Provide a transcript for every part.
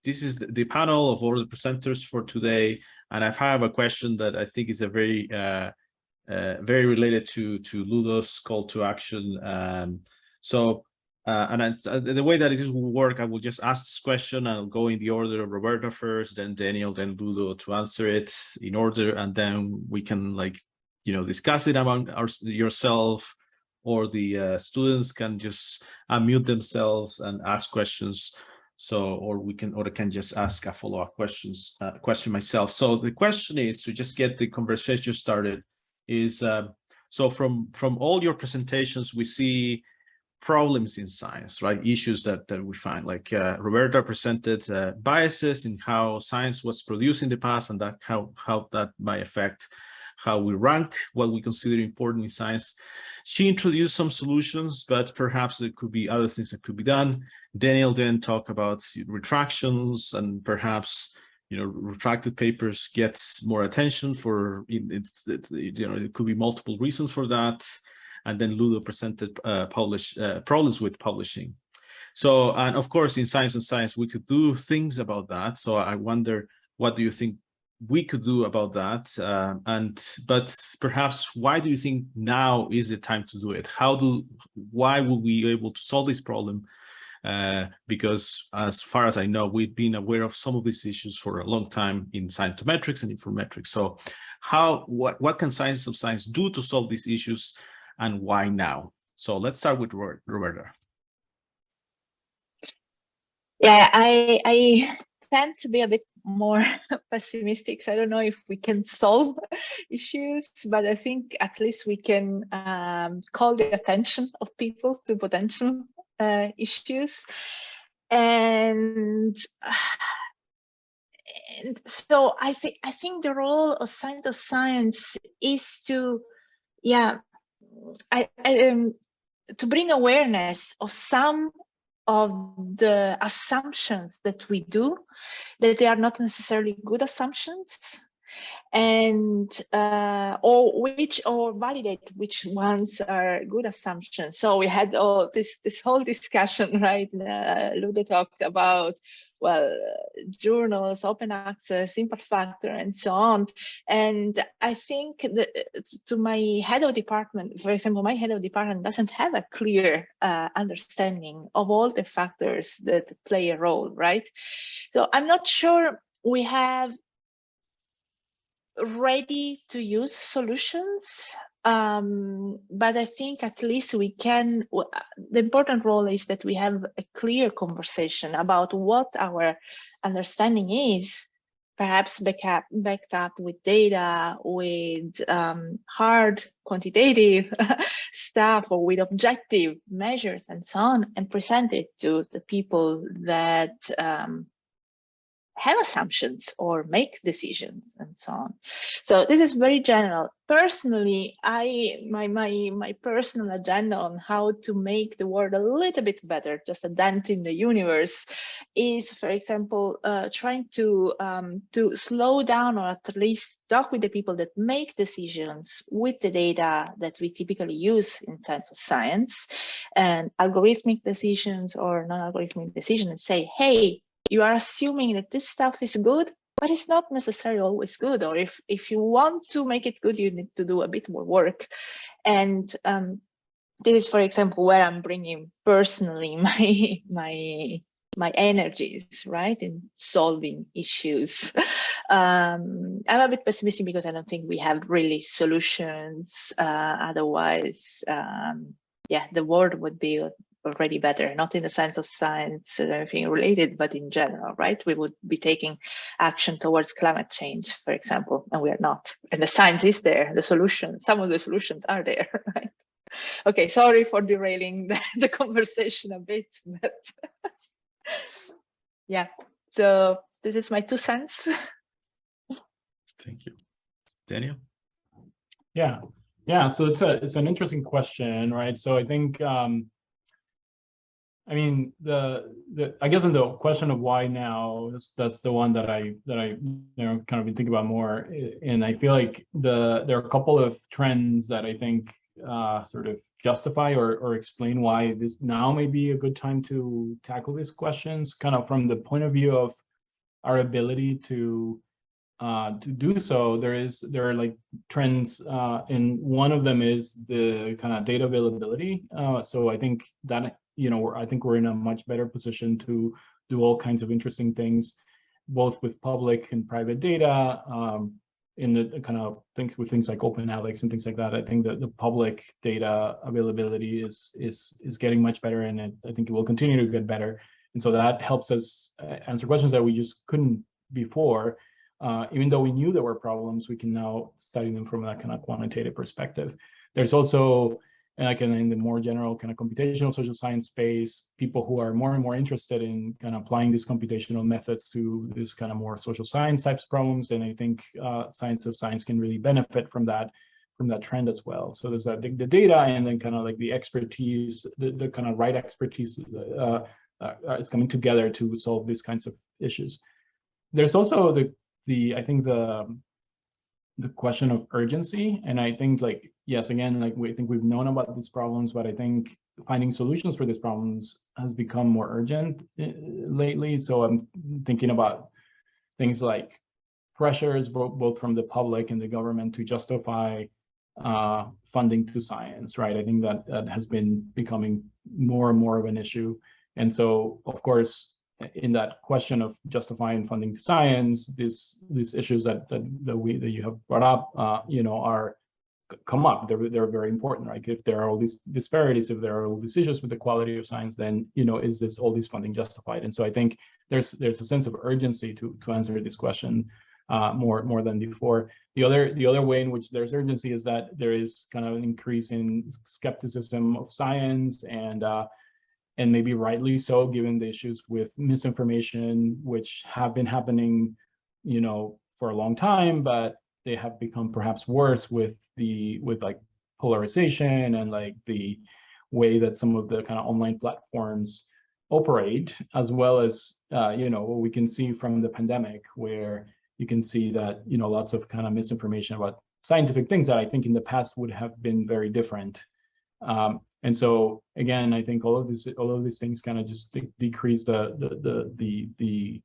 this is the panel of all the presenters for today, and I have a question that I think is a very very related to Ludo's call to action. The way that it will work, I will just ask this question. I'll go in the order of Roberta first, then Daniel, then Ludo to answer it in order, and then we can discuss it among yourself, or the students can just unmute themselves and ask questions. So, or I can just ask a follow-up question myself. So the question is to just get the conversation started. So from all your presentations, we see problems in science, right? Issues that we find, like Roberta presented biases in how science was produced in the past, and that how that might affect how we rank what we consider important in science. She introduced some solutions, but perhaps there could be other things that could be done. Daniel then talked about retractions, and perhaps retracted papers gets more attention for it could be multiple reasons for that. And then Ludo presented problems with publishing. So, and of course, in Science and Science, we could do things about that. So I wonder, what do you think we could do about that? But perhaps, why do you think now is the time to do it? Why will we be able to solve this problem? Because as far as I know, we've been aware of some of these issues for a long time in scientometrics and informametrics. So what can Science of Science do to solve these issues, and why now? So let's start with Roberta. Yeah, I tend to be a bit more pessimistic. So I don't know if we can solve issues, but I think at least we can call the attention of people to potential issues. And so I think the role of Science of Science is to, to bring awareness of some of the assumptions that we do, that they are not necessarily good assumptions, and or validate which ones are good assumptions. So we had all this whole discussion, right? Ludo talked about, well, journals, open access, impact factor, and so on. And I think that to my head of department, for example, my head of department doesn't have a clear understanding of all the factors that play a role, right? So I'm not sure we have ready to use solutions, but I think at least we can. The important role is that we have a clear conversation about what our understanding is, perhaps backed up with data, with hard quantitative stuff, or with objective measures and so on, and present it to the people that have assumptions or make decisions and so on. So this is very general. Personally, my personal agenda on how to make the world a little bit better, just a dent in the universe, is, for example, trying to slow down, or at least talk with the people that make decisions with the data that we typically use in Science of Science, and algorithmic decisions or non-algorithmic decisions, and say, hey, you are assuming that this stuff is good, but it's not necessarily always good. Or if you want to make it good, you need to do a bit more work. And this is, for example, where I'm bringing personally my energies, right, in solving issues. I'm a bit pessimistic because I don't think we have really solutions. Otherwise, the world would be already better, not in the Science of Science or anything related, but in general, right? We would be taking action towards climate change, for example, and we are not. And the science is there, the solution, some of the solutions are there, right? Okay, sorry for derailing the conversation a bit, but yeah, so this is my 2 cents. Thank you. Daniel? Yeah, so it's an interesting question, right? So I think, I mean, I guess in the question of why now, that's the one that I kind of been thinking about more, and I feel like there are a couple of trends that I think sort of justify or explain why this now may be a good time to tackle these questions, kind of from the point of view of our ability to do so, there are like trends, and one of them is the kind of data availability. So I think that, I think we're in a much better position to do all kinds of interesting things, both with public and private data, in the kind of things with things like OpenAlex and things like that. I think that the public data availability is getting much better, and I think it will continue to get better. And so that helps us answer questions that we just couldn't before. Even though we knew there were problems, we can now study them from that kind of quantitative perspective. There's also, like in the more general kind of computational social science space, people who are more and more interested in kind of applying these computational methods to this kind of more social science types of problems. And I think science of science can really benefit from that trend as well. So there's the data, and then kind of like the expertise, the kind of right expertise is coming together to solve these kinds of issues. There's also I think the question of urgency, and I think, like, yes, again, like I think we've known about these problems, but I think finding solutions for these problems has become more urgent lately. So I'm thinking about things like pressures both from the public and the government to justify funding to science, right? I think that has been becoming more and more of an issue, and so of course, in that question of justifying funding to science, these issues that you have brought up, are come up. They're very important, right? If there are all these disparities, if there are all these issues with the quality of science, then is all this funding justified? And so I think there's a sense of urgency to answer this question more than before. The other way in which there's urgency is that there is kind of an increase in skepticism of science, and maybe rightly so, given the issues with misinformation, which have been happening, for a long time, but they have become perhaps worse with like polarization and like the way that some of the kind of online platforms operate, as well as, what we can see from the pandemic, where you can see that, lots of kind of misinformation about scientific things that I think in the past would have been very different. And so again, I think all of these things kind of just decrease the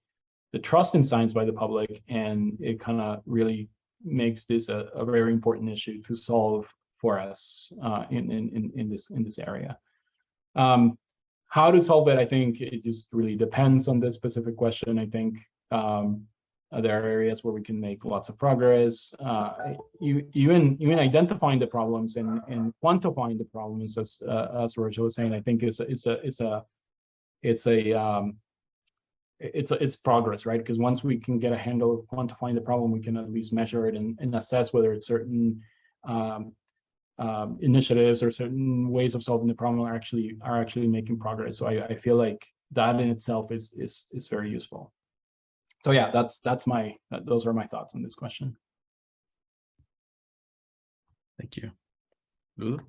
trust in science by the public, and it kind of really makes this a very important issue to solve for us in this area. How to solve it, I think it just really depends on the specific question. I think there are areas where we can make lots of progress. Even identifying the problems and quantifying the problems, as Roberta was saying, I think it's progress, right? Because once we can get a handle of quantifying the problem, we can at least measure it and assess whether it's certain initiatives or certain ways of solving the problem are actually making progress. So I feel like that in itself is very useful. So yeah, those are my thoughts on this question. Thank you. Ludo?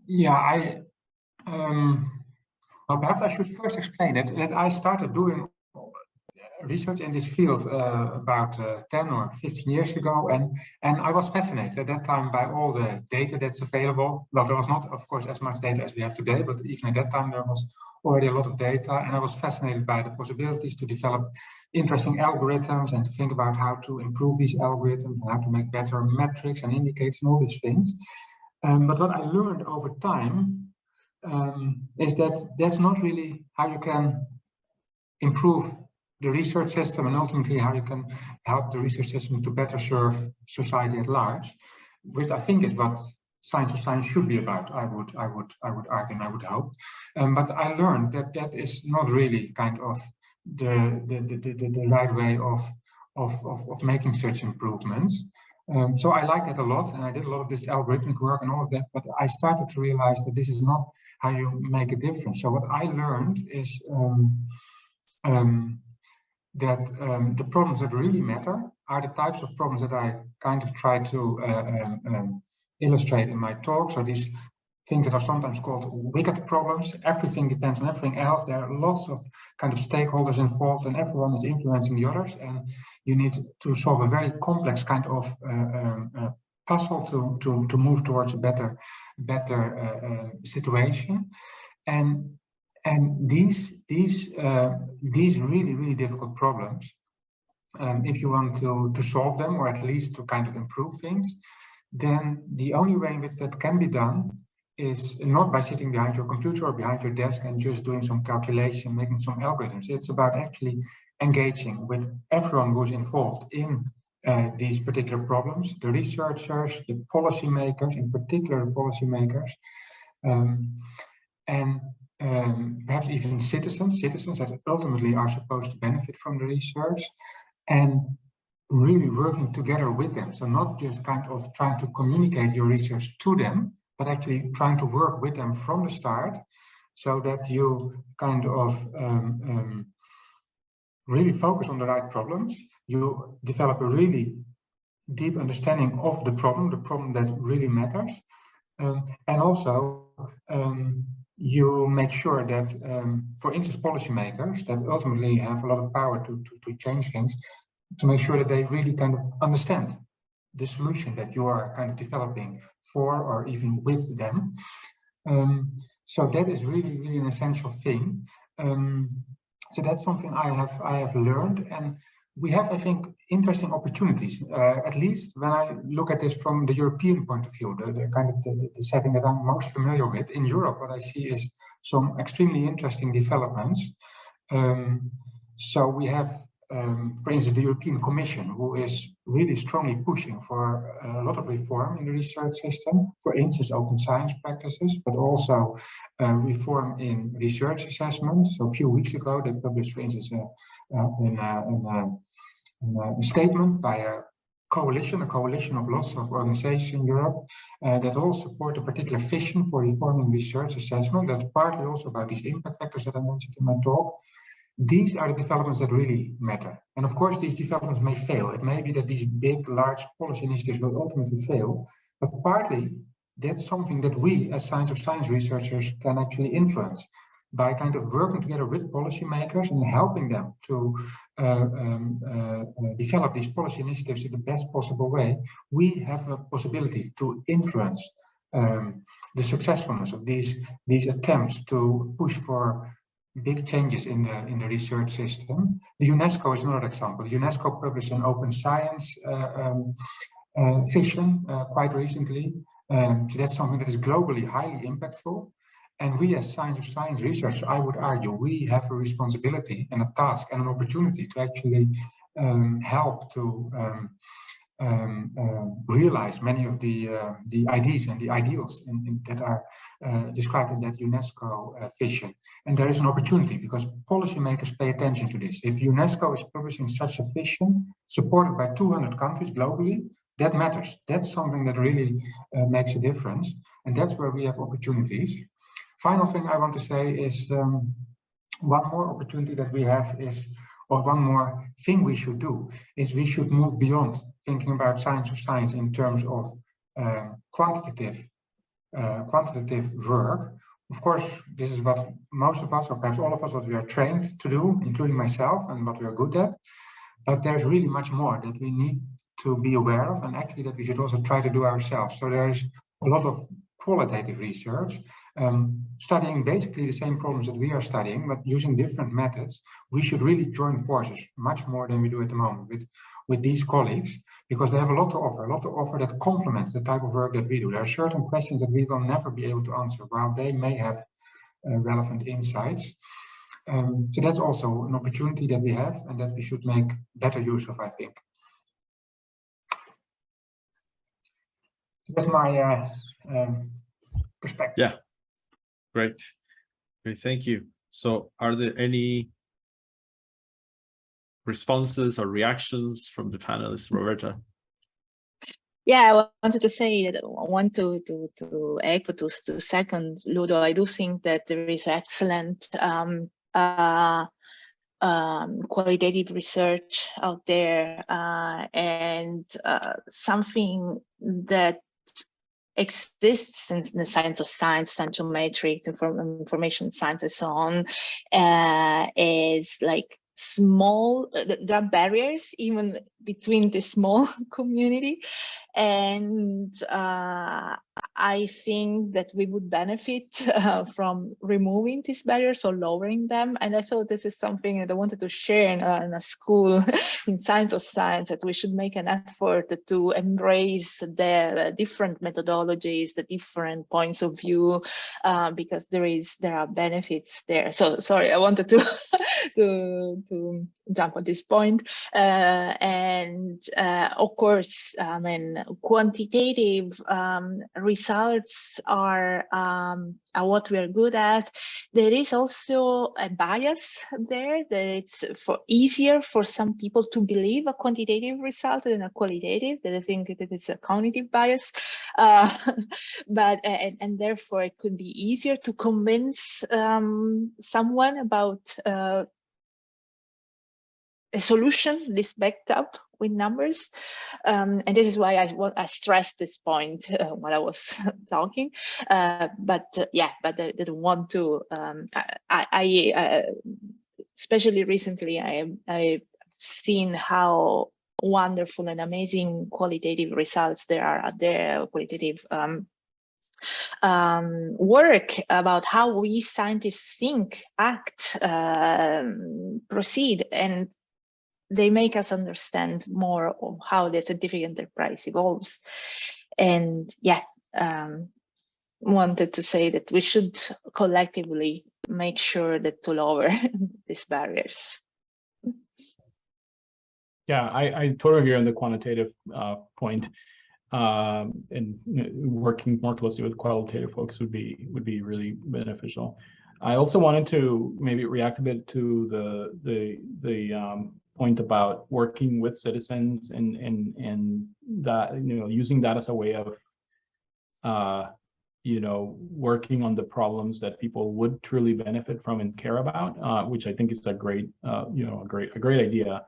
Yeah, well, perhaps I should first explain that I started doing research in this field about 10 or 15 years ago, and I was fascinated at that time by all the data that's available. Well, there was not, of course, as much data as we have today, but even at that time there was already a lot of data, and I was fascinated by the possibilities to develop interesting algorithms and to think about how to improve these algorithms and how to make better metrics and indicators and all these things. But what I learned over time is that that's not really how you can improve the research system, and ultimately how you can help the research system to better serve society at large, which I think is what science of science should be about. I would argue, and I would hope. But I learned that that is not really kind of the right way of making such improvements. So I like that a lot, and I did a lot of this algorithmic work and all of that. But I started to realize that this is not how you make a difference. So what I learned is that the problems that really matter are the types of problems that I kind of try to illustrate in my talk. So these things that are sometimes called wicked problems. Everything depends on everything else. There are lots of kind of stakeholders involved, and everyone is influencing the others. And you need to solve a very complex kind of puzzle to move towards a better situation. And And these really difficult problems, if you want to solve them, or at least to kind of improve things, then the only way in which that can be done is not by sitting behind your computer or behind your desk and just doing some calculation, making some algorithms. It's about actually engaging with everyone who's involved in these particular problems, the researchers, the policymakers, in particular the policymakers, and perhaps even citizens that ultimately are supposed to benefit from the research, and really working together with them. So not just kind of trying to communicate your research to them, but actually trying to work with them from the start, so that you kind of really focus on the right problems. You develop a really deep understanding of the problem that really matters. And also you make sure that, for instance, policymakers that ultimately have a lot of power to change things, to make sure that they really kind of understand the solution that you are kind of developing for or even with them. So that is really an essential thing. So that's something I have learned, and we have, I think, interesting opportunities. At least when I look at this from the European point of view, the kind of the setting that I'm most familiar with in Europe, what I see is some extremely interesting developments. So we have, for instance, the European Commission, who is really strongly pushing for a lot of reform in the research system, for instance, open science practices, but also reform in research assessment. So a few weeks ago, they published, for instance, a statement by a coalition of lots of organizations in Europe that all support a particular vision for reforming research assessment. That's partly also about these impact factors that I mentioned in my talk. These are the developments that really matter. And of course, these developments may fail. It may be that these big, large policy initiatives will ultimately fail, but partly that's something that we as science of science researchers can actually influence by kind of working together with policymakers and helping them to develop these policy initiatives in the best possible way. We have a possibility to influence the successfulness of these attempts to push for big changes in the research system. The UNESCO is another example. The UNESCO published an open science vision quite recently. So that's something that is globally highly impactful. And we as science of science researchers, I would argue, we have a responsibility and a task and an opportunity to actually help to realize many of the ideas and the ideals that are described in that UNESCO vision. And there is an opportunity because policymakers pay attention to this. If UNESCO is publishing such a vision, supported by 200 countries globally, that matters. That's something that really makes a difference. And that's where we have opportunities. Final thing I want to say is one more opportunity that we have is, or one more thing we should do, is we should move beyond thinking about science of science in terms of quantitative work. Of course, this is what most of us, or perhaps all of us, what we are trained to do, including myself, and what we are good at. But there's really much more that we need to be aware of, and actually that we should also try to do ourselves. So there's a lot of qualitative research, studying basically the same problems that we are studying, but using different methods. We should really join forces much more than we do at the moment with these colleagues, because they have a lot to offer that complements the type of work that we do. There are certain questions that we will never be able to answer, while they may have relevant insights. So that's also an opportunity that we have and that we should make better use of, I think. That's my perspective. Yeah, great, thank you. So are there any responses or reactions from the panelists? Roberta? Yeah, I wanted to say that I want to echo, to second Ludo. I do think that there is excellent qualitative research out there, and something that exists in the science of science, scientometrics, information science, and so on, is like small. There are barriers even between the small community, and I I think that we would benefit from removing these barriers or lowering them. And I thought this is something that I wanted to share in a school in Science of Science, that we should make an effort to embrace the different methodologies, the different points of view, because there are benefits there. So sorry, I wanted to to jump on this point. And of course, I mean, quantitative results are what we are good at. There is also a bias there, that it's easier for some people to believe a quantitative result than a qualitative, that I think that it's a cognitive bias. But and therefore it could be easier to convince someone about a solution this backed up with numbers, and this is why I stressed this point while I was talking. But I didn't want to. Especially recently, I've seen how wonderful and amazing qualitative results there are out there. Qualitative work about how we scientists think, act, proceed, and they make us understand more of how the scientific enterprise evolves. And wanted to say that we should collectively make sure that to lower these barriers. Yeah, I totally agree on the quantitative point. And working more closely with qualitative folks would be really beneficial. I also wanted to maybe react a bit to the point about working with citizens and that, using that as a way of working on the problems that people would truly benefit from and care about, which I think is a great great idea.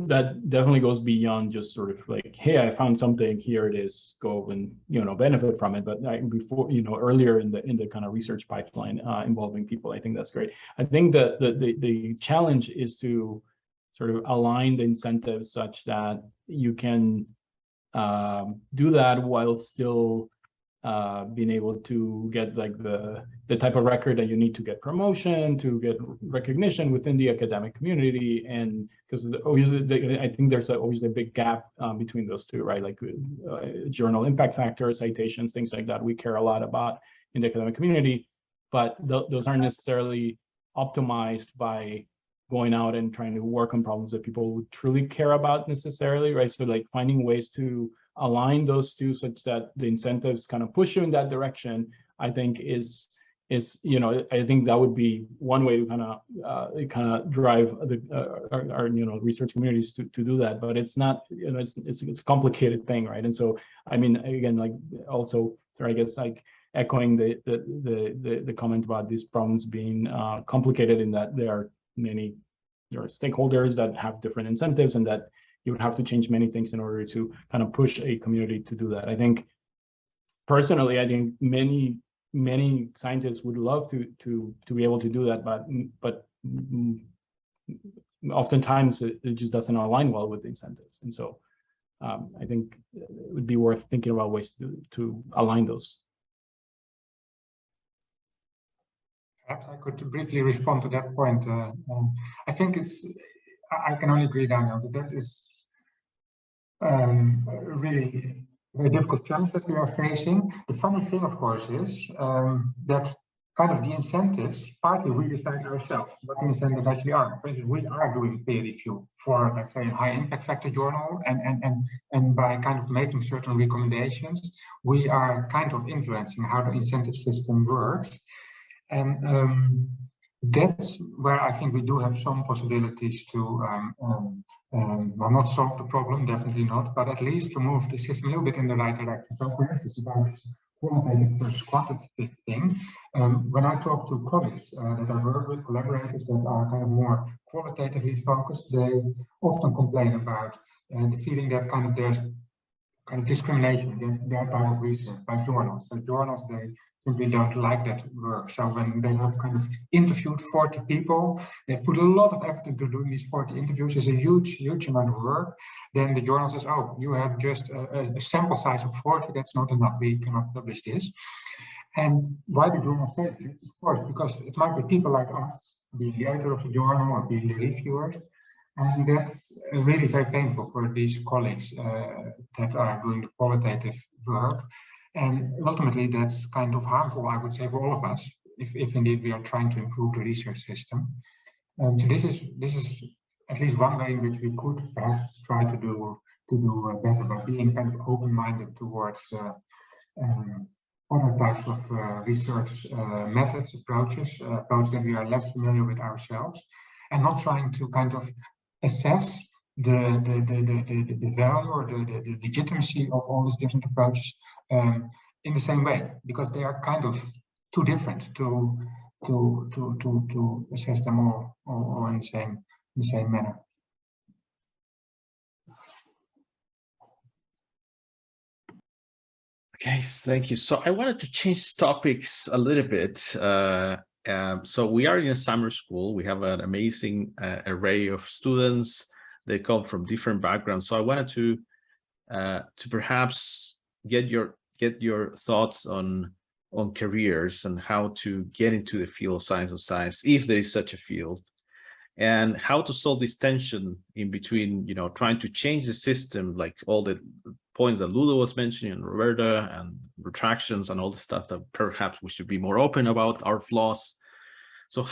That definitely goes beyond just sort of like, hey, I found something, here it is, go and benefit from it. But before, earlier in the kind of research pipeline involving people, I think that's great. I think that the challenge is to sort of align the incentives such that you can do that while still being able to get like the type of record that you need to get promotion, to get recognition within the academic community. And because obviously I think there's always a big gap between those two, right? Like journal impact factors, citations, things like that we care a lot about in the academic community, but those aren't necessarily optimized by going out and trying to work on problems that people would truly care about necessarily, right? So like finding ways to align those two such that the incentives kind of push you in that direction, I think is I think that would be one way to kind of drive our research communities to do that. But it's not, it's a complicated thing, right? And so I mean, again, like also, I guess like echoing the comment about these problems being complicated in that there are many stakeholders that have different incentives, and that you would have to change many things in order to kind of push a community to do that. I think personally, I think many scientists would love to be able to do that, but oftentimes it just doesn't align well with the incentives. And so I think it would be worth thinking about ways to align those. Perhaps I could briefly respond to that point. I think I can only agree, Daniel, that is really very difficult challenge that we are facing. The funny thing, of course, is that kind of the incentives, partly we decide ourselves what the incentives actually are. For instance, we are doing peer review for, let's say, a high impact factor journal, and by kind of making certain recommendations, we are kind of influencing how the incentive system works. And that's where I think we do have some possibilities to, well, not solve the problem, definitely not, but at least to move the system a little bit in the right direction. So for instance, about this qualitative versus quantitative thing, when I talk to colleagues that I work with, collaborators that are kind of more qualitatively focused, they often complain about the feeling that kind of there's kind of discrimination against their type of research by journals. So journals, they simply don't like that work. So when they have kind of interviewed 40 people, they've put a lot of effort into doing these 40 interviews. It's a huge amount of work. Then the journal says, oh, you have just a sample size of 40, that's not enough, we cannot publish this. And why the journal say this? Of course, because it might be people like us, being the editor of the journal or being the reviewers. And that's really very painful for these colleagues that are doing the qualitative work. And ultimately, that's kind of harmful, I would say, for all of us, if indeed we are trying to improve the research system. So this is at least one way in which we could perhaps try to do better by being kind of open-minded towards other types of research methods, approaches that we are less familiar with ourselves, and not trying to kind of assess the value or the legitimacy of all these different approaches in the same way, because they are kind of too different to assess them all in the same manner. Okay, thank you. So I wanted to change topics a little bit. So we are in a summer school. We have an amazing array of students. They come from different backgrounds. So I wanted to perhaps get your thoughts on careers and how to get into the field of science, if there is such a field, and how to solve this tension in between, trying to change the system, like all the points that Ludo was mentioning, and Roberta, and retractions and all the stuff that perhaps we should be more open about our flaws. So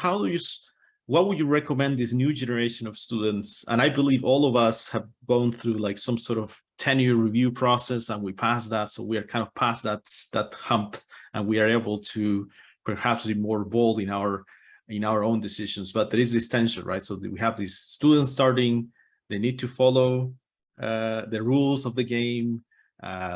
what would you recommend this new generation of students? And I believe all of us have gone through like some sort of tenure review process, and we passed that. So we are kind of past that hump, and we are able to perhaps be more bold in our own decisions. But there is this tension, right? So we have these students starting, they need to follow the rules of the game.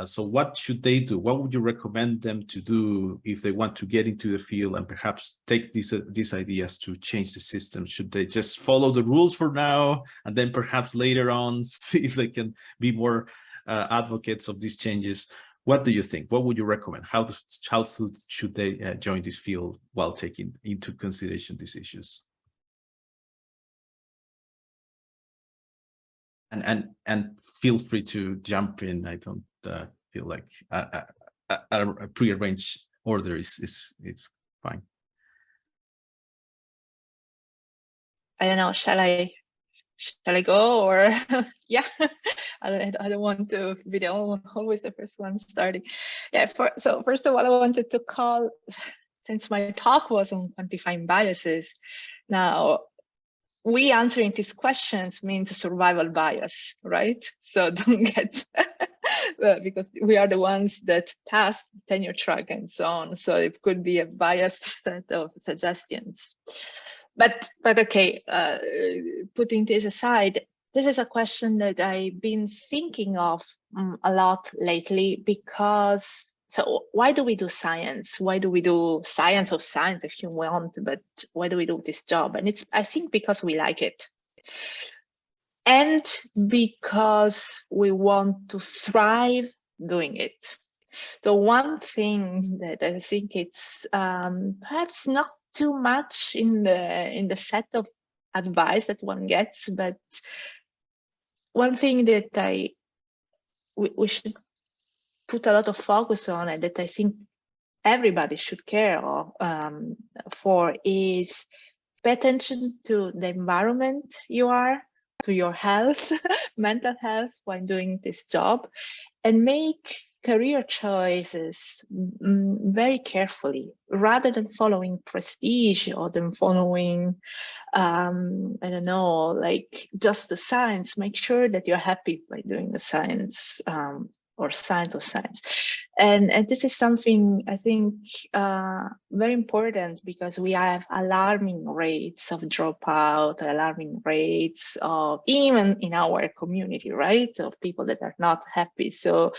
So what should they do? What would you recommend them to do if they want to get into the field and perhaps take these ideas to change the system? Should they just follow the rules for now, and then perhaps later on see if they can be more advocates of these changes? What do you think? What would you recommend? How should they join this field while taking into consideration these issues? And feel free to jump in. I don't feel like a prearranged order is fine. I don't know. Shall I go, or yeah? I don't want to be always the first one starting. Yeah. So first of all, I wanted to call, since my talk was on quantifying biases. Now, we answering these questions means survival bias, right? So don't get because we are the ones that passed tenure track and so on. So it could be a biased set of suggestions. But okay, putting this aside, this is a question that I've been thinking of a lot lately, because so why do we do science? Why do we do science of science, if you want, but why do we do this job? And it's, I think, because we like it. And because we want to thrive doing it. So one thing that I think it's perhaps not too much in the set of advice that one gets, but one thing that we should put a lot of focus on, and that I think everybody should care for, is pay attention to the environment you are, to your health, mental health while doing this job, and make career choices very carefully, rather than following prestige or than following, I don't know, like just the science. Make sure that you're happy by doing the science, or science of science. And this is something I think very important, because we have alarming rates of dropout, alarming rates of, even in our community, right, of people that are not happy. So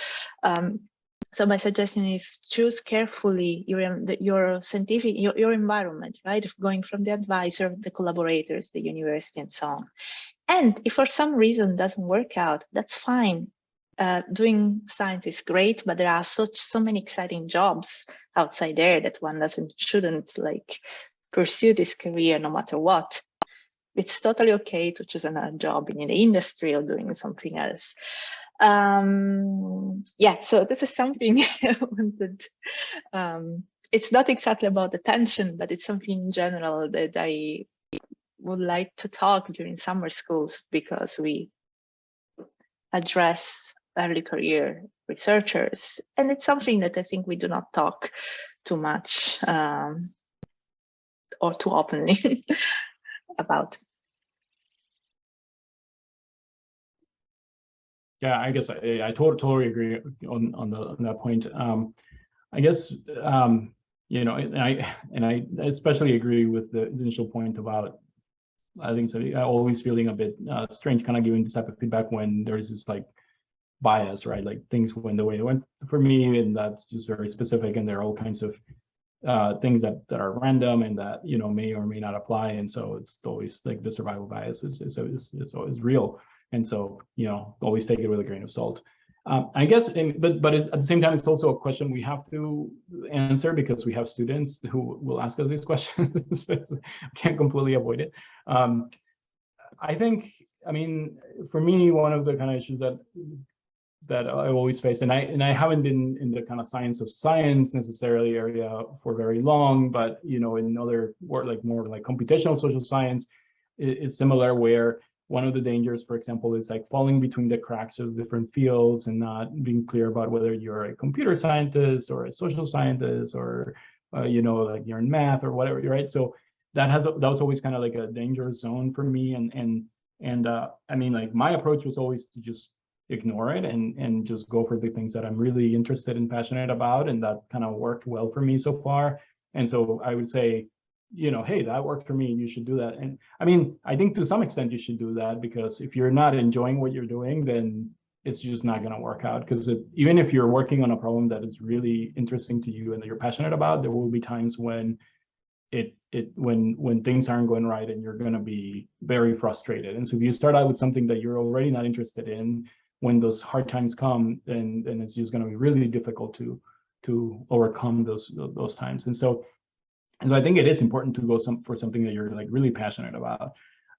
so my suggestion is choose carefully your scientific, your environment, right? Going from the advisor, the collaborators, the university, and so on. And if for some reason it doesn't work out, that's fine. doing science is great, but there are so many exciting jobs outside there that one shouldn't like pursue this career no matter what. It's totally okay to choose another job in the industry or doing something else. Yeah, so this is something I wanted. It's not exactly about attention, but it's something in general that I would like to talk during summer schools, because we address early career researchers, and it's something that I think we do not talk too much or too openly about. Yeah, I guess I totally agree on that point. I guess you know, and I especially agree with the initial point about, I think so, always feeling a bit strange kind of giving this type of feedback when there's this like bias, right? Like things went the way they went for me, and that's just very specific, and there are all kinds of things that are random and that, you know, may or may not apply, and so it's always like the survival bias is always real, and so, you know, always take it with a grain of salt. I guess, but at the same time, it's also a question we have to answer because we have students who will ask us these questions. Can't completely avoid it. I think, I mean, for me, one of the kind of issues that I always face, and I haven't been in the kind of science of science necessarily area for very long, but, you know, in other like more like computational social science is similar, where one of the dangers, for example, is like falling between the cracks of different fields and not being clear about whether you're a computer scientist or a social scientist or you know, like you're in math or whatever, right? So that was always kind of like a danger zone for me, and I mean, like my approach was always to just ignore it and just go for the things that I'm really interested and passionate about, and that kind of worked well for me so far. And so I would say, you know, hey, that worked for me, you should do that. And I mean, I think to some extent you should do that, because if you're not enjoying what you're doing, then it's just not going to work out. Because even if you're working on a problem that is really interesting to you and that you're passionate about, there will be times when when things aren't going right and you're going to be very frustrated. And so if you start out with something that you're already not interested in, when those hard times come, then it's just going to be really difficult to overcome those times. And so I think it is important to go for something that you're like really passionate about.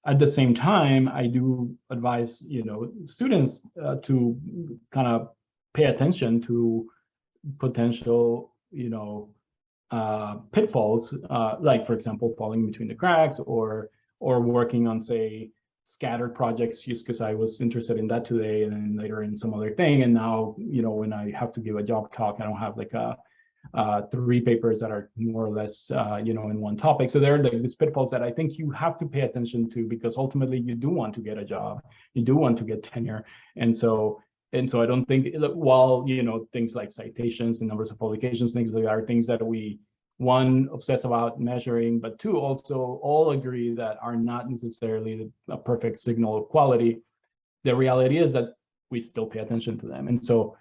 At the same time, I do advise, you know, students to kind of pay attention to potential, you know, pitfalls, like, for example, falling between the cracks or working on, say, scattered projects just because I was interested in that today and then later in some other thing. And now, you know, when I have to give a job talk, I don't have like 3 papers that are more or less, you know, in one topic. So there are like these pitfalls that I think you have to pay attention to, because ultimately you do want to get a job, you do want to get tenure. And so I don't think, while, you know, things like citations and numbers of publications, things like that are things that we, one, obsess about measuring, but two, also all agree that are not necessarily a perfect signal of quality. The reality is that we still pay attention to them. And so,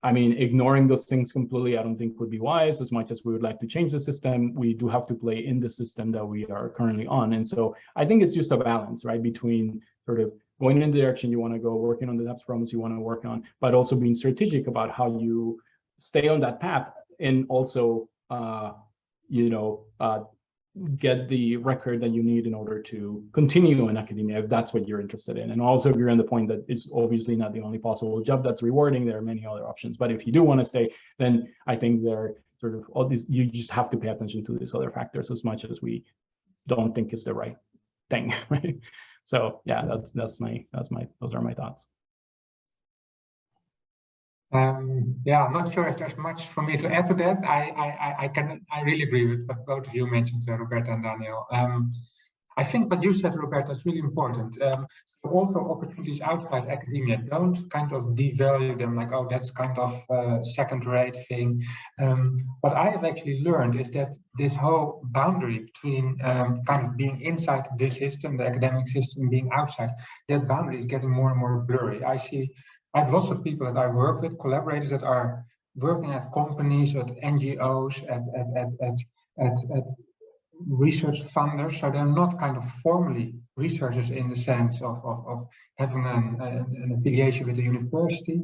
I mean, ignoring those things completely, I don't think would be wise. As much as we would like to change the system, we do have to play in the system that we are currently on. And so I think it's just a balance, right, between sort of going in the direction you want to go, working on the types of problems you want to work on, but also being strategic about how you stay on that path, and also, you know, get the record that you need in order to continue in academia, if that's what you're interested in. And also agree on the point that it's obviously not the only possible job that's rewarding. There are many other options. But if you do want to stay, then I think there are sort of all these, you just have to pay attention to these other factors, as much as we don't think is the right thing, right? So yeah, those are my thoughts. Yeah, I'm not sure if there's much for me to add to that. I really agree with what both of you mentioned, Roberta and Daniel. I think what you said, Roberta, is really important. Also, opportunities outside academia, don't kind of devalue them like, oh, that's kind of a second-rate thing. What I have actually learned is that this whole boundary between kind of being inside this system, the academic system, being outside, that boundary is getting more and more blurry. I have lots of people that I work with, collaborators that are working at companies, at NGOs, at research funders, so they're not kind of formally researchers in the sense of having an affiliation with a university,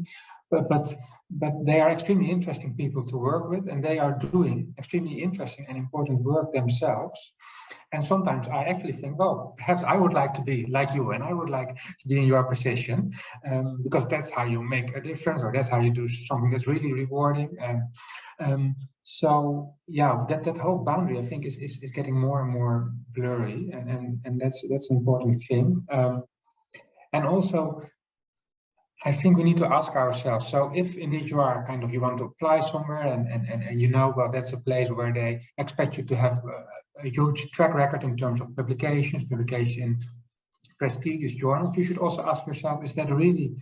but they are extremely interesting people to work with, and they are doing extremely interesting and important work themselves. And sometimes I actually think, well, perhaps I would like to be like you, and I would like to be in your position, because that's how you make a difference, or that's how you do something that's really rewarding. So yeah, that whole boundary, I think, is getting more and more blurry, and that's an important thing. And also, I think we need to ask ourselves, so if indeed you are you want to apply somewhere, and you know, well, that's a place where they expect you to have a huge track record in terms of publication in prestigious journals, you should also ask yourself, is that really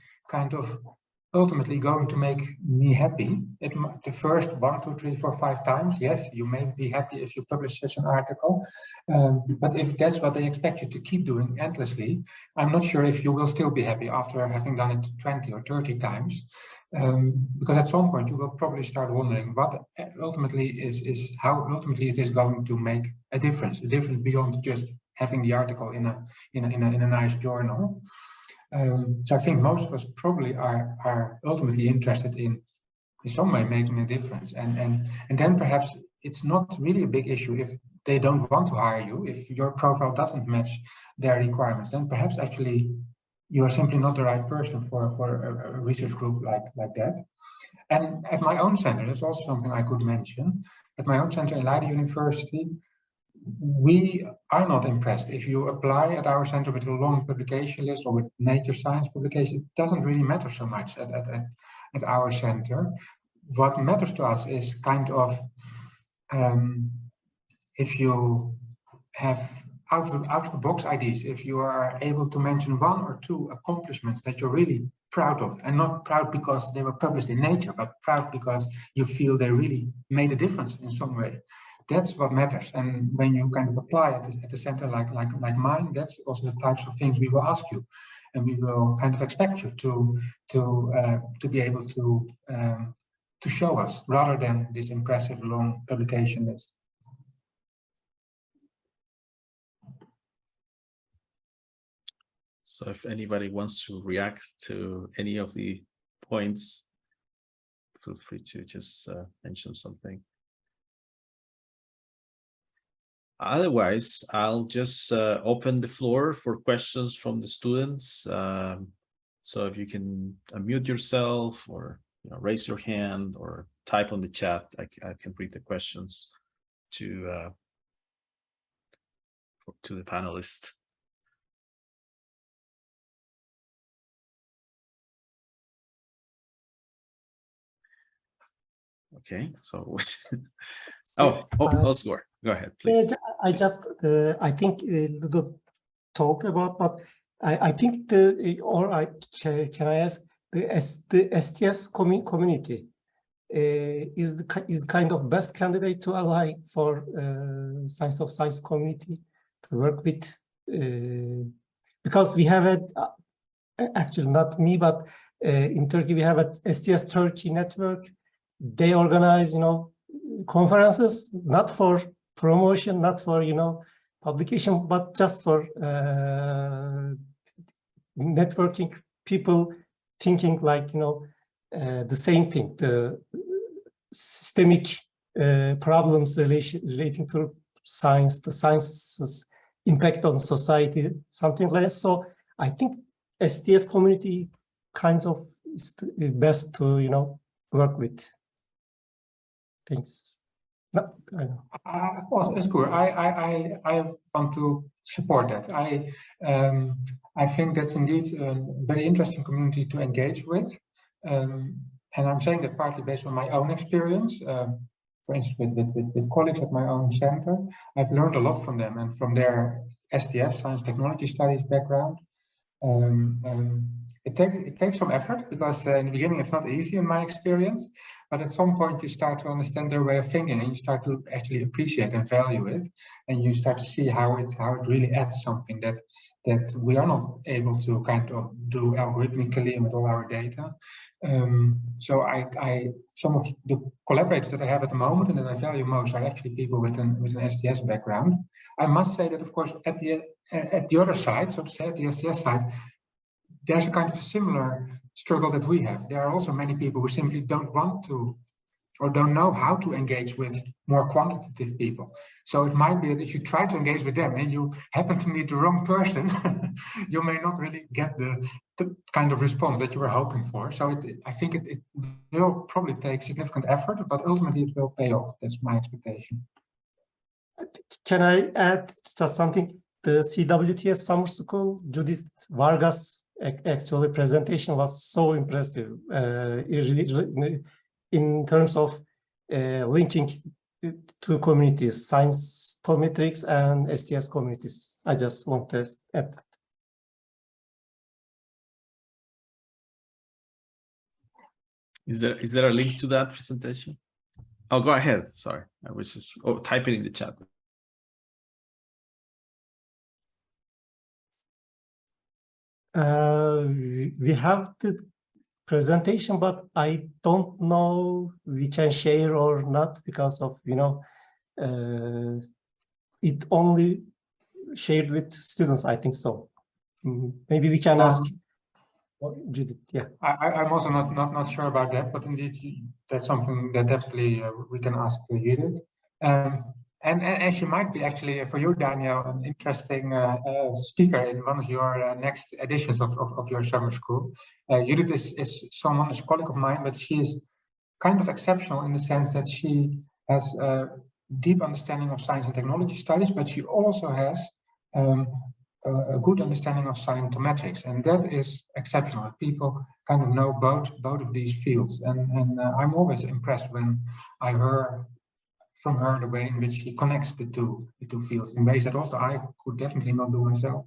ultimately going to make me happy? The first 1, 2, 3, 4, 5 times, yes, you may be happy if you publish such an article, but if that's what they expect you to keep doing endlessly, I'm not sure if you will still be happy after having done it 20 or 30 times, because at some point you will probably start wondering what ultimately how ultimately is this going to make a difference beyond just having the article in a nice journal. So I think most of us probably are ultimately interested in some way making a difference, and then perhaps it's not really a big issue if they don't want to hire you, if your profile doesn't match their requirements. Then perhaps actually you are simply not the right person for a research group like that. And at my own center, that's also something I could mention. At my own center in Leiden University, we are not impressed. If you apply at our center with a long publication list or with Nature Science publication, it doesn't really matter so much at our center. What matters to us is if you have out-of-the-box ideas, if you are able to mention 1 or 2 accomplishments that you're really proud of, and not proud because they were published in Nature, but proud because you feel they really made a difference in some way. That's what matters. And when you apply at a center like mine, that's also the types of things we will ask you, and we will expect you to be able to show us, rather than this impressive long publication list. So if anybody wants to react to any of the points, feel free to just mention something. Otherwise, I'll just open the floor for questions from the students. So if you can unmute yourself, or raise your hand, or type on the chat, I can read the questions to the panelists. Okay, so Oscar, go ahead, please. I think Ludo talked about, but I think can I ask, the STS community is kind of best candidate to ally for science of science community to work with, because we have actually not me, but in Turkey we have a STS Turkey network. They organize, conferences, not for promotion, not for, publication, but just for networking, people thinking like, the same thing, the systemic problems relating to science, the science's impact on society, something like that. So I think STS community is the best to, work with. Thanks. No, I know. Well, it's good. I want to support that. I think that's indeed a very interesting community to engage with, and I'm saying that partly based on my own experience. For instance, with colleagues at my own center, I've learned a lot from them and from their STS, Science Technology Studies background. it takes some effort, because in the beginning it's not easy in my experience, but at some point you start to understand their way of thinking, and you start to actually appreciate and value it, and you start to see how it really adds something that we are not able to kind of do algorithmically with all our data. So I some of the collaborators that I have at the moment and that I value most are actually people with an STS background. I must say that, of course, at the other side, so to say, at the STS side, there's a kind of similar struggle that we have. There are also many people who simply don't want to or don't know how to engage with more quantitative people. So it might be that if you try to engage with them and you happen to meet the wrong person, you may not really get the kind of response that you were hoping for. So I think it will probably take significant effort, but ultimately it will pay off. That's my expectation. Can I add just something? The CWTS Summer School, Judith Vargas, actually presentation was so impressive. In terms of linking two communities, science metrics and STS communities. I just want to add that. Is there a link to that presentation? Oh, go ahead. Sorry, I was just typing in the chat. We have the presentation, but I don't know we can share or not because of, it only shared with students, I think so. Maybe we can ask Judith. Yeah, I'm also not sure about that, but indeed that's something that definitely we can ask Judith. And as you might be actually, for you, Daniel, an interesting speaker in one of your next editions of your summer school. Judith is someone, a colleague of mine, but she is kind of exceptional in the sense that she has a deep understanding of science and technology studies, but she also has a good understanding of scientometrics, and that is exceptional. People kind of know both of these fields, and I'm always impressed when I hear from her the way in which she connects the two fields in ways that also I could definitely not do myself.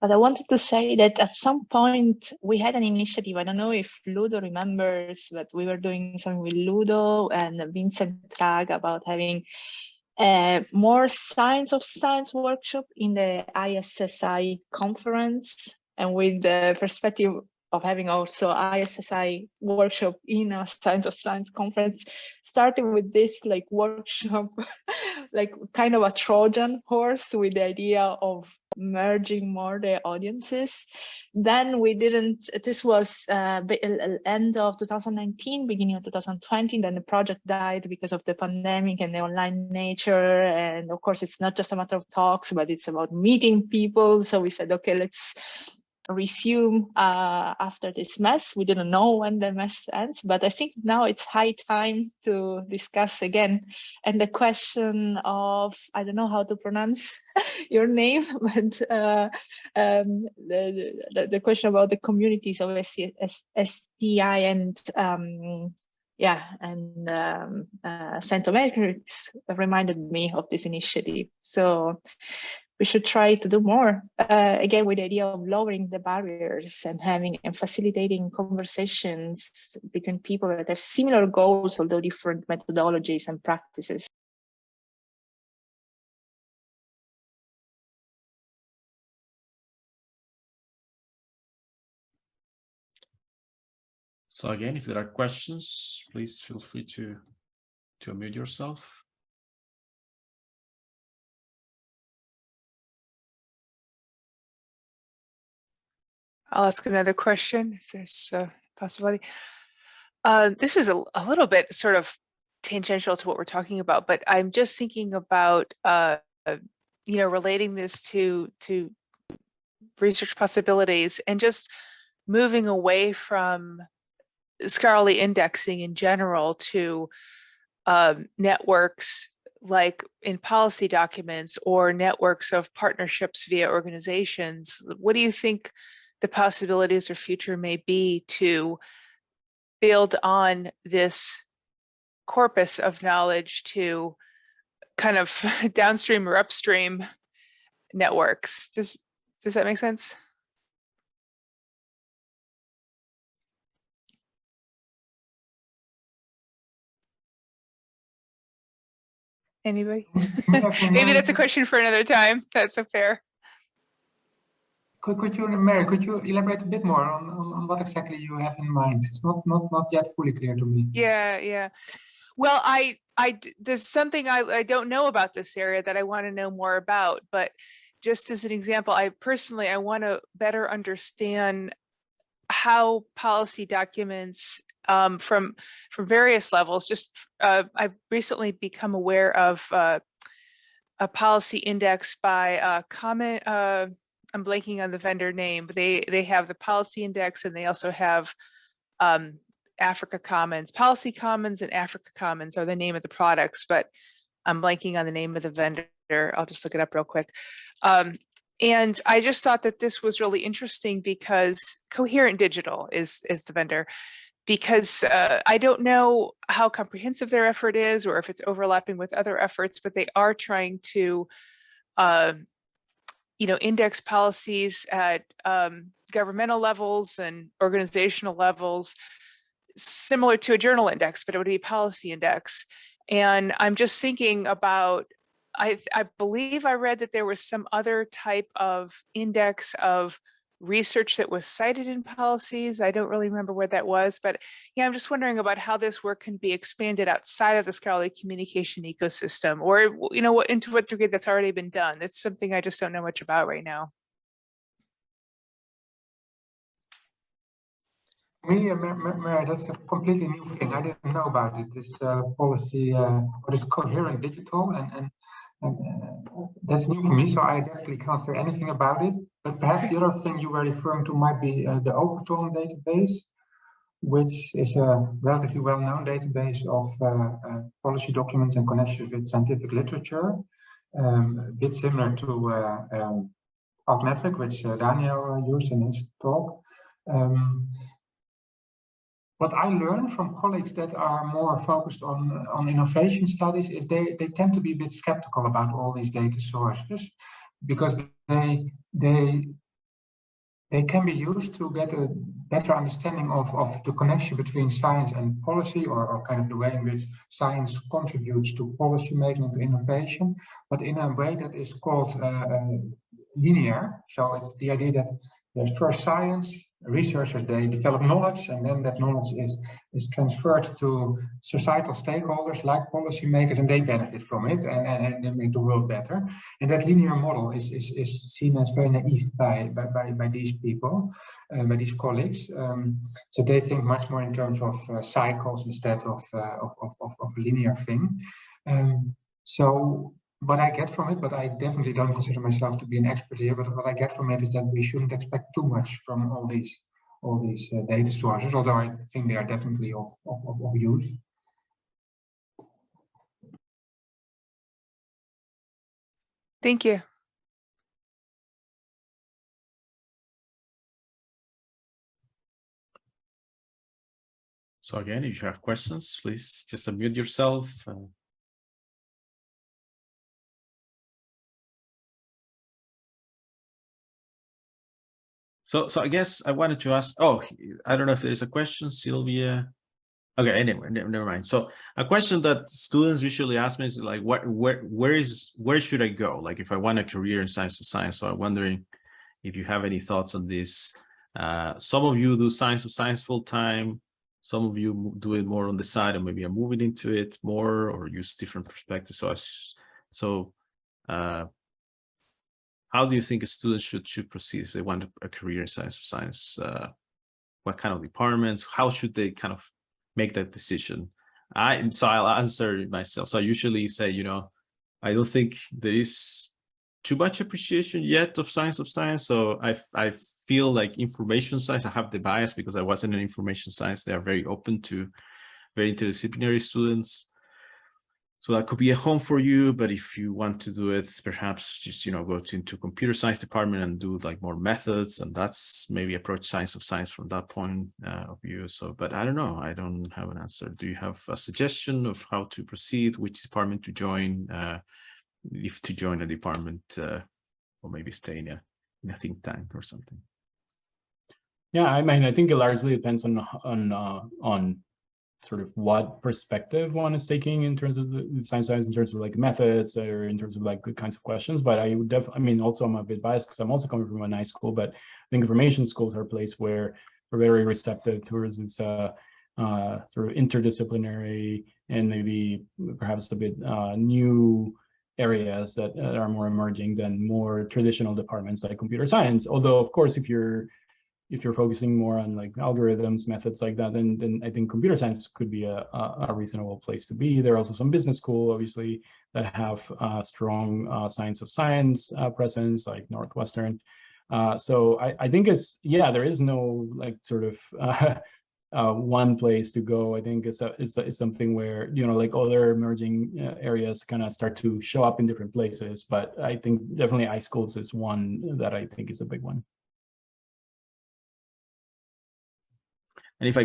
But I wanted to say that at some point we had an initiative. I don't know if Ludo remembers, but we were doing something with Ludo and Vincent Krag about having more science of science workshop in the ISSI conference, and with the perspective of having also ISSI workshop in a science of science conference, starting with this like workshop, like kind of a Trojan horse with the idea of merging more the audiences. Then we didn't, this was end of 2019, beginning of 2020, then the project died because of the pandemic and the online nature. And of course, it's not just a matter of talks, but it's about meeting people. So we said, okay, let's resume after this mess. We didn't know when the mess ends, but I think now it's high time to discuss again. And the question of, I don't know how to pronounce your name, but the question about the communities of STI and scientometrics reminded me of this initiative. So we should try to do more, again, with the idea of lowering the barriers and having and facilitating conversations between people that have similar goals, although different methodologies and practices. So again, if there are questions, please feel free to unmute yourself. I'll ask another question if there's a possibility. This is a little bit sort of tangential to what we're talking about, but I'm just thinking about relating this to research possibilities and just moving away from scholarly indexing in general to networks like in policy documents or networks of partnerships via organizations. What do you think the possibilities or future may be to build on this corpus of knowledge to kind of downstream or upstream networks. Does that make sense? Anybody? Maybe that's a question for another time. That's so fair. Could you, Mary, could you elaborate a bit more on what exactly you have in mind? It's not yet fully clear to me. Yeah. Well, there's something I don't know about this area that I want to know more about. But just as an example, I want to better understand how policy documents from various levels. I've recently become aware of a policy index by I'm blanking on the vendor name, but they have the policy index, and they also have Africa Commons. Policy Commons and Africa Commons are the name of the products, but I'm blanking on the name of the vendor. I'll just look it up real quick. And I just thought that this was really interesting because Coherent Digital is the vendor, because I don't know how comprehensive their effort is or if it's overlapping with other efforts, but they are trying to index policies at governmental levels and organizational levels, similar to a journal index, but it would be a policy index. And I'm just thinking about, I believe I read that there was some other type of index of research that was cited in policies. I don't really remember where that was, but yeah, I'm just wondering about how this work can be expanded outside of the scholarly communication ecosystem, or into what degree that's already been done. It's something I just don't know much about right now. For me, Mary, that's a completely new thing. I didn't know about it. This policy, what is Coherent Digital, and that's new for me. So I definitely can't say anything about it. But perhaps the other thing you were referring to might be the Overton database, which is a relatively well-known database of policy documents and connections with scientific literature, a bit similar to Altmetric, which Daniel used in his talk. What I learned from colleagues that are more focused on innovation studies is they tend to be a bit skeptical about all these data sources, because they can be used to get a better understanding of the connection between science and policy, or kind of the way in which science contributes to policy making and to innovation, but in a way that is called linear. So it's the idea that there's first science, researchers, they develop knowledge, and then that knowledge is transferred to societal stakeholders like policymakers, and they benefit from it and they make the world better. And that linear model is seen as very naive by these people, by these colleagues. So they think much more in terms of cycles instead of a linear thing. So what I get from it, but I definitely don't consider myself to be an expert here, but what I get from it is that we shouldn't expect too much from all these data sources, although I think they are definitely of use. Thank you. So again, if you have questions, please just unmute yourself. So I guess I wanted to ask, I don't know if there's a question, Sylvia. Okay, anyway, never mind. So a question that students usually ask me is like, where should I go? Like if I want a career in science of science. So I'm wondering if you have any thoughts on this. Some of you do science of science full time. Some of you do it more on the side, and maybe are moving into it more or use different perspectives. So how do you think a student should proceed if they want a career in science of science? What kind of departments? How should they kind of make that decision? So I'll answer it myself. So I usually say, I don't think there is too much appreciation yet of science of science. So I feel like information science, I have the bias because I wasn't in information science. They are very open to very interdisciplinary students. So that could be a home for you, but if you want to do it, perhaps just, go into computer science department and do like more methods, and that's maybe approach science of science from that point of view. So, but I don't know, I don't have an answer. Do you have a suggestion of how to proceed, which department to join, if to join a department or maybe stay in a think tank or something. Yeah, I mean, I think it largely depends on sort of what perspective one is taking in terms of the science, in terms of like methods or in terms of like good kinds of questions. But I would definitely, I mean, also I'm a bit biased because I'm also coming from a nice school, but I think information schools are a place where we're very receptive towards this sort of interdisciplinary and maybe perhaps a bit new areas that are more emerging than more traditional departments like computer science. Although, of course, if you're focusing more on like algorithms, methods like that, then I think computer science could be a reasonable place to be. There are also some business schools, obviously, that have strong science of science presence, like Northwestern. So I think there is no like sort of one place to go. I think it's something where, you know, like other emerging areas kind of start to show up in different places. But I think definitely iSchools is one that I think is a big one. And if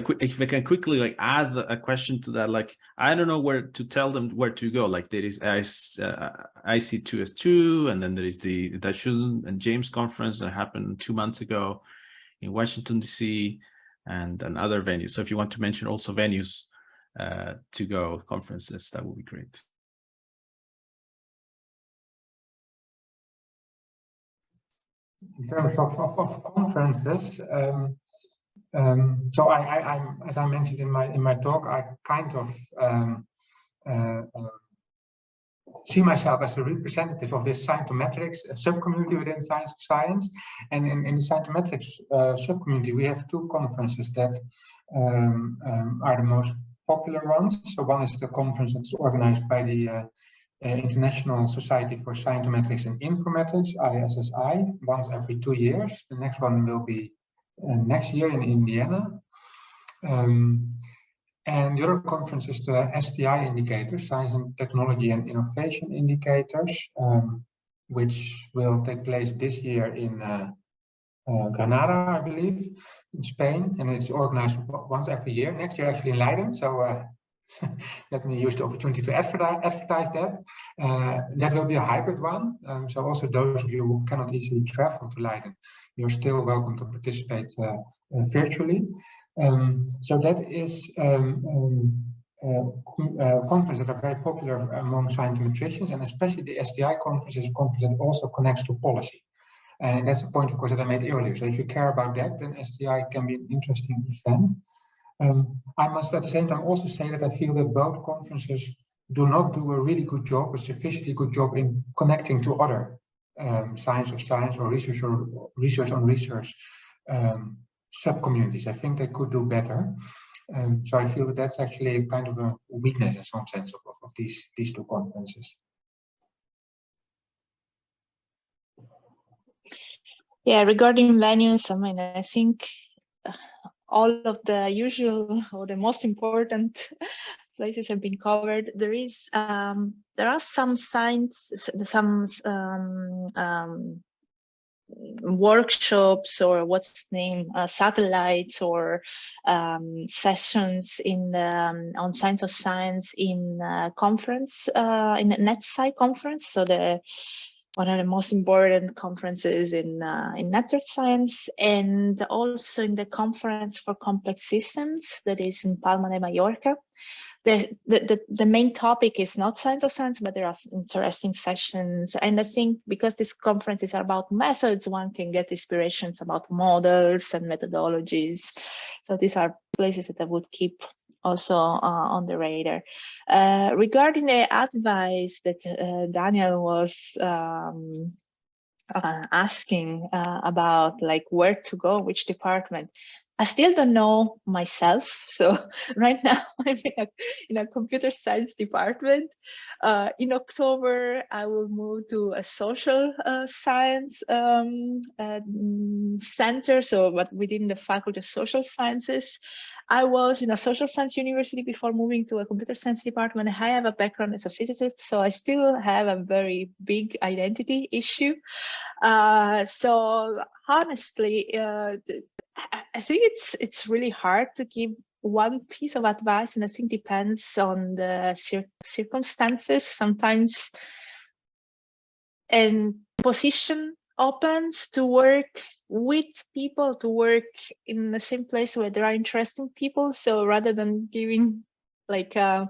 I can quickly like add a question to that, like I don't know where to tell them where to go. Like there is IC2S2, and then there is the Dachshund and James conference that happened 2 months ago in Washington DC, and other venues. So if you want to mention also venues to go, conferences, that would be great. In terms of conferences. So I'm, as I mentioned in my talk, I kind of see myself as a representative of this scientometrics subcommunity within Science of Science. And in the scientometrics subcommunity, we have two conferences that are the most popular ones. So one is the conference that's organized by the International Society for Scientometrics and Informatics, ISSI, once every 2 years. The next one will be next year in Indiana. And the other conference is the STI indicators, Science and Technology and Innovation Indicators, which will take place this year in Granada, I believe, in Spain. And it's organized once every year. Next year, actually in Leiden. So let me use the opportunity to advertise that. That will be a hybrid one. So also those of you who cannot easily travel to Leiden, you're still welcome to participate virtually. So that is conferences that are very popular among scientometricians, and especially the STI conference is a conference that also connects to policy. And that's the point, of course, that I made earlier. So if you care about that, then STI can be an interesting event. I must at the same time also say that I feel that both conferences do not do a really good job, a sufficiently good job in connecting to other Science of Science or research on research sub-communities. I think they could do better. So I feel that that's actually kind of a weakness in some sense of these two conferences. Yeah, regarding venues, I mean, I think all of the usual or the most important places have been covered. There are some workshops or satellites or sessions in on Science of Science in conference in a NetSci conference. So one of the most important conferences in network science, and also in the Conference for Complex Systems that is in Palma de Mallorca. The main topic is not Science of Science, but there are interesting sessions. And I think because these conferences are about methods, one can get inspirations about models and methodologies. So these are places that I would keep also on the radar. Regarding the advice that Daniel was asking about, like where to go, which department, I still don't know myself. So right now I'm in a computer science department. In October, I will move to a social science center. So, but within the Faculty of Social Sciences. I was in a social science university before moving to a computer science department. I have a background as a physicist, so I still have a very big identity issue. So honestly, I think it's really hard to give one piece of advice, and I think depends on the circumstances sometimes and position open to work with people, to work in the same place where there are interesting people. So rather than giving like an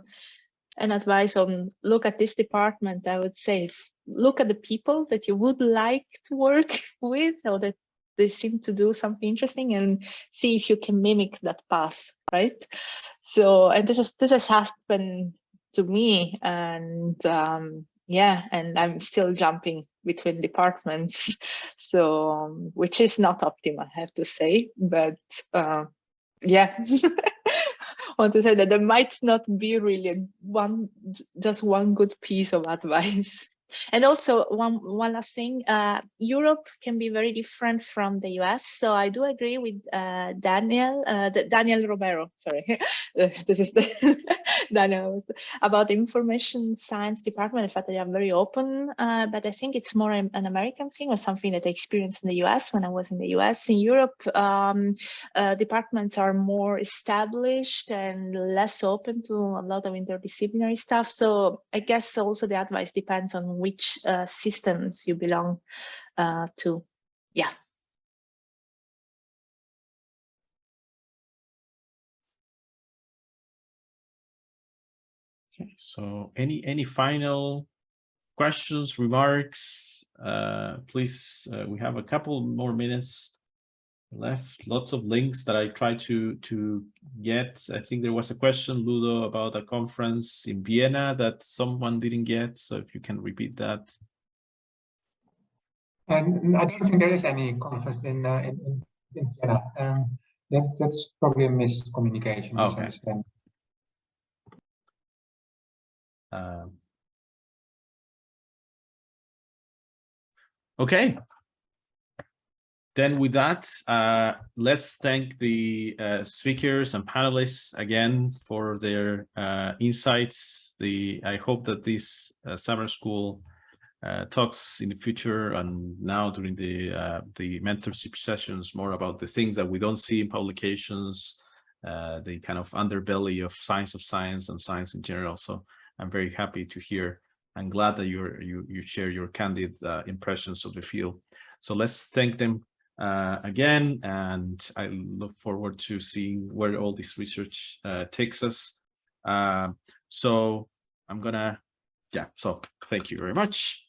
advice on look at this department, I would say look at the people that you would like to work with, or that they seem to do something interesting, and see if you can mimic that path, right? So, and this has happened to me, and yeah, and I'm still jumping between departments, so which is not optimal, I have to say, but yeah. I want to say that there might not be really just one good piece of advice. And also one last thing, Europe can be very different from the US. So I do agree with Daniel Romero, sorry, this is the Daniel, about the information science department, the fact that they are very open, but I think it's more an American thing, or something that I experienced in the US when I was in the US. In Europe, departments are more established and less open to a lot of interdisciplinary stuff. So I guess also the advice depends on which systems you belong to. Yeah. Okay, so any final questions, remarks? Please, we have a couple more minutes left. Lots of links that I tried to get. I think there was a question, Ludo, about a conference in Vienna that someone didn't get. So if you can repeat that. And I don't think there is any conference in Vienna. That's probably a miscommunication, misunderstanding. Okay. Then with that, let's thank the speakers and panelists again for their insights. I hope that this summer school talks in the future and now during the mentorship sessions more about the things that we don't see in publications, the kind of underbelly of science and science in general. So I'm very happy to hear. I'm glad that you share your candid impressions of the field. So let's thank them again, and I look forward to seeing where all this research takes us. So I'm gonna, yeah, so thank you very much.